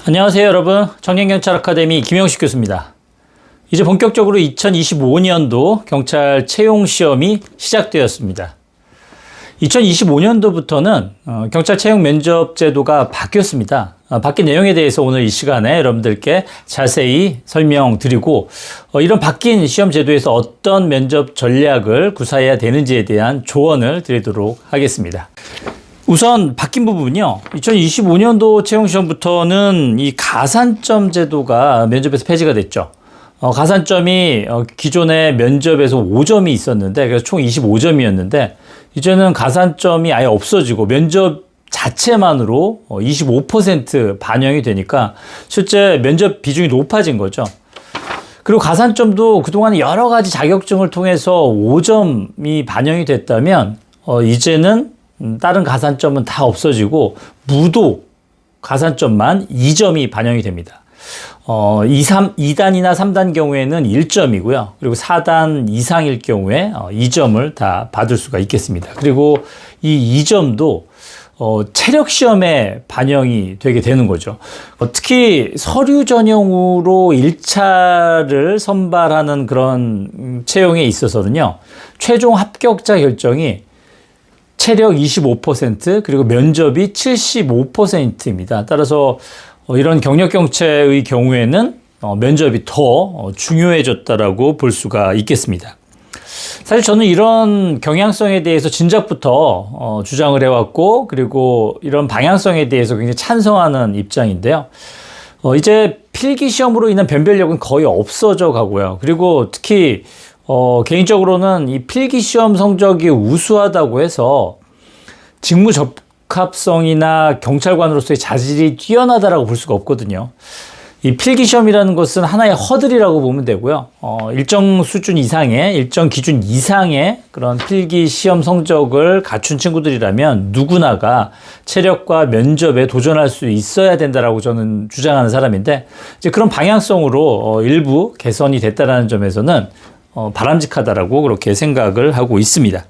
안녕하세요 여러분, 청년경찰 아카데미 김영식 교수입니다. 이제 본격적으로 2025년도 경찰 채용시험이 시작되었습니다. 2025년도부터는 경찰 채용 면접 제도가 바뀌었습니다. 바뀐 내용에 대해서 오늘 이 시간에 여러분들께 자세히 설명드리고 이런 바뀐 시험 제도에서 어떤 면접 전략을 구사해야 되는지에 대한 조언을 드리도록 하겠습니다. 우선 바뀐 부분은요, 2025년도 채용시험부터는 이 가산점 제도가 면접에서 폐지가 됐죠. 가산점이 기존의 면접에서 5점이 있었는데, 그래서 총 25점이었는데, 이제는 가산점이 아예 없어지고 면접 자체만으로 25% 반영이 되니까 실제 면접 비중이 높아진 거죠. 그리고 가산점도 그동안 여러 가지 자격증을 통해서 5점이 반영이 됐다면, 이제는 다른 가산점은 다 없어지고 무도 가산점만 2점이 반영이 됩니다. 2단이나 3단 경우에는 1점이고요. 그리고 4단 이상일 경우에 2점을 다 받을 수가 있겠습니다. 그리고 이 2점도 체력 시험에 반영이 되게 되는 거죠. 특히 서류 전형으로 1차를 선발하는 그런 채용에 있어서는요, 최종 합격자 결정이 체력 25% 그리고 면접이 75%입니다. 따라서 이런 경력경채의 경우에는 면접이 더 중요해졌다라고 볼 수가 있겠습니다. 사실 저는 이런 경향성에 대해서 진작부터 주장을 해왔고, 그리고 이런 방향성에 대해서 굉장히 찬성하는 입장인데요. 이제 필기시험으로 인한 변별력은 거의 없어져 가고요. 그리고 특히 개인적으로는 이 필기시험 성적이 우수하다고 해서 직무 적합성이나 경찰관으로서의 자질이 뛰어나다라고 볼 수가 없거든요. 이 필기시험이라는 것은 하나의 허들이라고 보면 되고요. 일정 수준 이상의, 일정 기준 이상의 그런 필기시험 성적을 갖춘 친구들이라면 누구나가 체력과 면접에 도전할 수 있어야 된다라고 저는 주장하는 사람인데, 이제 그런 방향성으로 일부 개선이 됐다라는 점에서는 바람직하다라고 그렇게 생각을 하고 있습니다.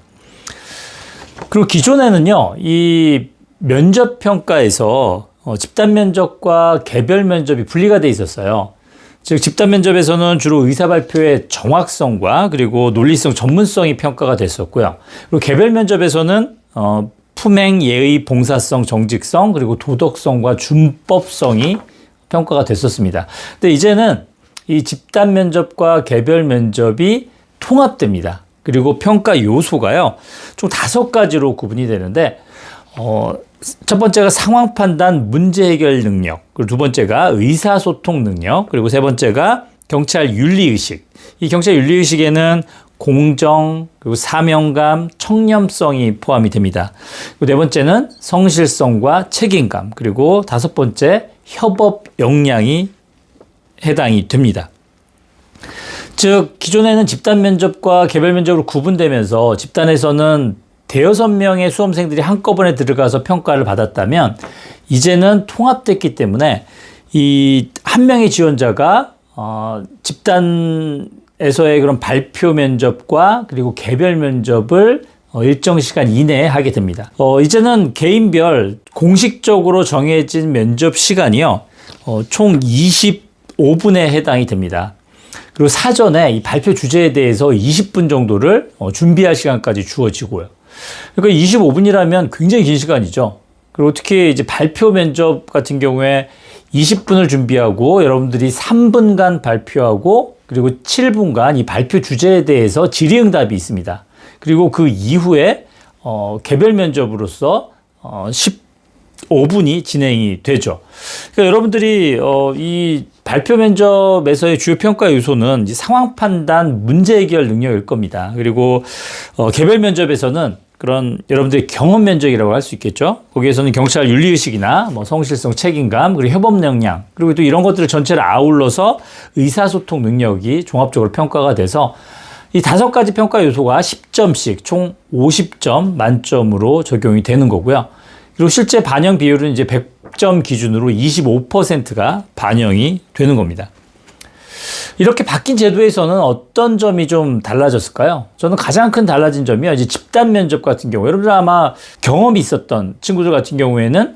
그리고 기존에는요, 이 면접 평가에서 집단 면접과 개별 면접이 분리가 돼 있었어요. 즉 집단 면접에서는 주로 의사 발표의 정확성과 그리고 논리성, 전문성이 평가가 됐었고요. 그리고 개별 면접에서는 품행, 예의, 봉사성, 정직성, 그리고 도덕성과 준법성이 평가가 됐었습니다. 근데 이제는 이 집단 면접과 개별 면접이 통합됩니다. 그리고 평가 요소가요, 총 5가지로 구분이 되는데, 첫 번째가 상황 판단, 문제 해결 능력, 그리고 두 번째가 의사소통 능력, 그리고 세 번째가 경찰 윤리의식. 이 경찰 윤리의식에는 공정, 그리고 사명감, 청렴성이 포함이 됩니다. 그리고 네 번째는 성실성과 책임감, 그리고 다섯 번째 협업 역량이 해당이 됩니다. 즉 기존에는 집단 면접과 개별 면접으로 구분되면서 집단에서는 대여섯 명의 수험생들이 한꺼번에 들어가서 평가를 받았다면, 이제는 통합됐기 때문에 이 한 명의 지원자가 집단에서의 그런 발표 면접과 그리고 개별 면접을 일정 시간 이내에 하게 됩니다. 이제는 개인별 공식적으로 정해진 면접 시간이요, 총 25분에 해당이 됩니다. 그리고 사전에 이 발표 주제에 대해서 20분 정도를 준비할 시간까지 주어지고요. 그러니까 25분이라면 굉장히 긴 시간이죠. 그리고 특히 이제 발표 면접 같은 경우에 20분을 준비하고 여러분들이 3분간 발표하고 그리고 7분간 이 발표 주제에 대해서 질의응답이 있습니다. 그리고 그 이후에 개별 면접으로서 15분이 진행이 되죠. 그러니까 여러분들이 이 발표 면접에서의 주요 평가 요소는 이제 상황 판단, 문제 해결 능력일 겁니다. 그리고 개별 면접에서는 그런 여러분들의 경험 면접이라고 할 수 있겠죠. 거기에서는 경찰 윤리의식이나 뭐 성실성, 책임감, 그리고 협업 역량, 그리고 또 이런 것들을 전체를 아울러서 의사소통 능력이 종합적으로 평가가 돼서 이 5가지 평가 요소가 10점씩 총 50점 만점으로 적용이 되는 거고요. 그리고 실제 반영 비율은 이제 100점 기준으로 25%가 반영이 되는 겁니다. 이렇게 바뀐 제도에서는 어떤 점이 좀 달라졌을까요? 저는 가장 큰 달라진 점이요, 이제 집단 면접 같은 경우, 여러분들 아마 경험이 있었던 친구들 같은 경우에는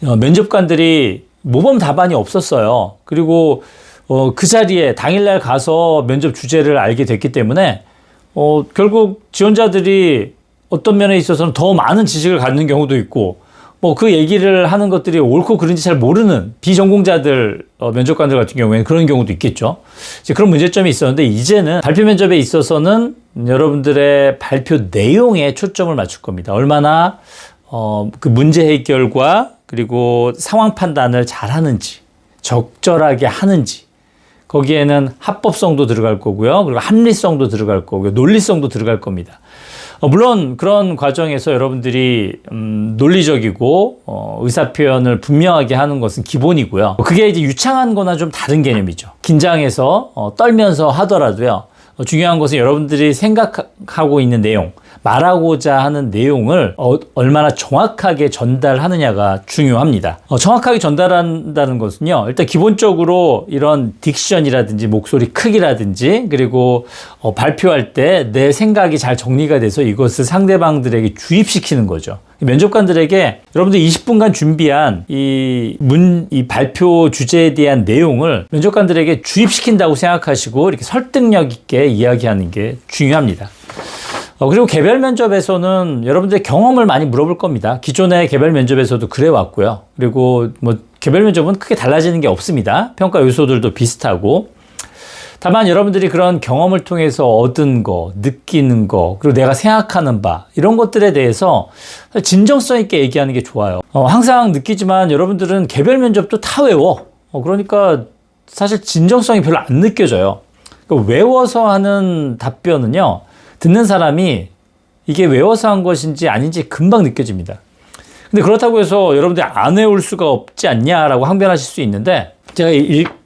면접관들이 모범 답안이 없었어요. 그리고 그 자리에 당일날 가서 면접 주제를 알게 됐기 때문에 결국 지원자들이 어떤 면에 있어서는 더 많은 지식을 갖는 경우도 있고 그 얘기를 하는 것들이 옳고 그른지 잘 모르는 비전공자들 면접관들 같은 경우에는 그런 경우도 있겠죠. 이제 그런 문제점이 있었는데 이제는 발표 면접에 있어서는 여러분들의 발표 내용에 초점을 맞출 겁니다. 얼마나 그 문제 해결과 그리고 상황 판단을 잘 하는지, 적절하게 하는지, 거기에는 합법성도 들어갈 거고요. 그리고 합리성도 들어갈 거고요. 논리성도 들어갈 겁니다. 물론 그런 과정에서 여러분들이 논리적이고 의사표현을 분명하게 하는 것은 기본이고요. 그게 이제 유창한 거나 좀 다른 개념이죠. 긴장해서 떨면서 하더라도요. 중요한 것은 여러분들이 생각하고 있는 내용, 말하고자 하는 내용을 얼마나 정확하게 전달하느냐가 중요합니다. 정확하게 전달한다는 것은요, 일단 기본적으로 이런 딕션이라든지 목소리 크기라든지 그리고 발표할 때 내 생각이 잘 정리가 돼서 이것을 상대방들에게 주입시키는 거죠. 면접관들에게 여러분들 20분간 준비한 이 발표 주제에 대한 내용을 면접관들에게 주입시킨다고 생각하시고 이렇게 설득력 있게 이야기하는 게 중요합니다. 그리고 개별 면접에서는 여러분들의 경험을 많이 물어볼 겁니다. 기존의 개별 면접에서도 그래 왔고요. 그리고 개별 면접은 크게 달라지는 게 없습니다. 평가 요소들도 비슷하고. 다만 여러분들이 그런 경험을 통해서 얻은 거, 느끼는 거, 그리고 내가 생각하는 바, 이런 것들에 대해서 진정성 있게 얘기하는 게 좋아요. 항상 느끼지만 여러분들은 개별 면접도 다 외워. 그러니까 사실 진정성이 별로 안 느껴져요. 외워서 하는 답변은요, 듣는 사람이 이게 외워서 한 것인지 아닌지 금방 느껴집니다. 근데 그렇다고 해서 여러분들이 안 외울 수가 없지 않냐라고 항변하실 수 있는데, 제가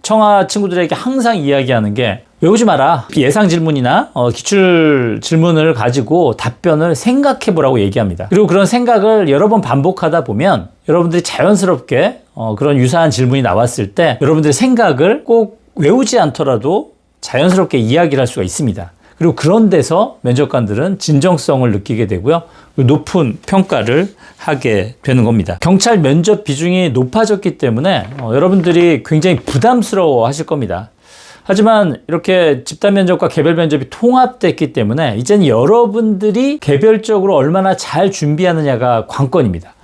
청아 친구들에게 항상 이야기하는 게 외우지 마라. 예상 질문이나 기출 질문을 가지고 답변을 생각해 보라고 얘기합니다. 그리고 그런 생각을 여러 번 반복하다 보면 여러분들이 자연스럽게 그런 유사한 질문이 나왔을 때 여러분들의 생각을 꼭 외우지 않더라도 자연스럽게 이야기를 할 수가 있습니다. 그리고 그런 데서 면접관들은 진정성을 느끼게 되고요. 높은 평가를 하게 되는 겁니다. 경찰 면접 비중이 높아졌기 때문에 여러분들이 굉장히 부담스러워 하실 겁니다. 하지만 이렇게 집단 면접과 개별 면접이 통합됐기 때문에 이제는 여러분들이 개별적으로 얼마나 잘 준비하느냐가 관건입니다.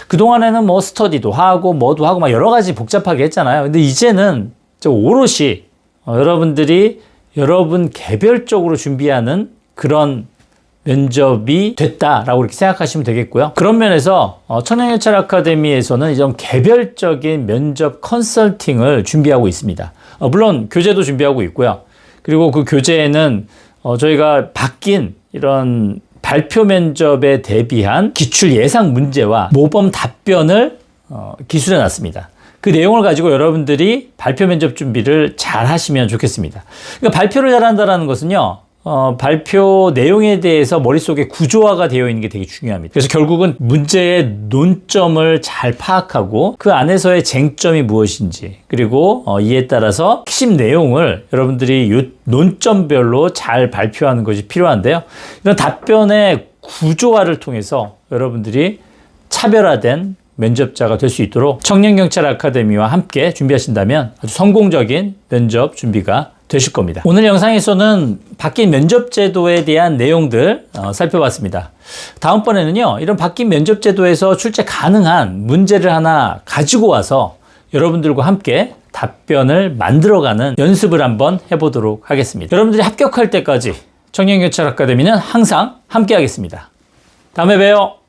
그동안에는 스터디도 하고 뭐도 하고 막 여러 가지 복잡하게 했잖아요. 근데 이제는 오롯이 여러분들이 여러분 개별적으로 준비하는 그런 면접이 됐다라고 이렇게 생각하시면 되겠고요. 그런 면에서 청년경찰 아카데미에서는 이런 개별적인 면접 컨설팅을 준비하고 있습니다. 물론 교재도 준비하고 있고요. 그리고 그 교재에는 저희가 바뀐 이런 발표 면접에 대비한 기출 예상 문제와 모범 답변을 기술해 놨습니다. 그 내용을 가지고 여러분들이 발표 면접 준비를 잘 하시면 좋겠습니다. 그러니까 발표를 잘한다는 것은요, 발표 내용에 대해서 머릿속에 구조화가 되어 있는 게 되게 중요합니다. 그래서 결국은 문제의 논점을 잘 파악하고 그 안에서의 쟁점이 무엇인지, 그리고 이에 따라서 핵심 내용을 여러분들이 논점별로 잘 발표하는 것이 필요한데요. 이런 답변의 구조화를 통해서 여러분들이 차별화된 면접자가 될 수 있도록 청년경찰 아카데미와 함께 준비하신다면 아주 성공적인 면접 준비가 되실 겁니다. 오늘 영상에서는 바뀐 면접 제도에 대한 내용들 살펴봤습니다. 다음번에는요, 이런 바뀐 면접 제도에서 출제 가능한 문제를 하나 가지고 와서 여러분들과 함께 답변을 만들어가는 연습을 한번 해보도록 하겠습니다. 여러분들이 합격할 때까지 청년경찰 아카데미는 항상 함께 하겠습니다. 다음에 봬요.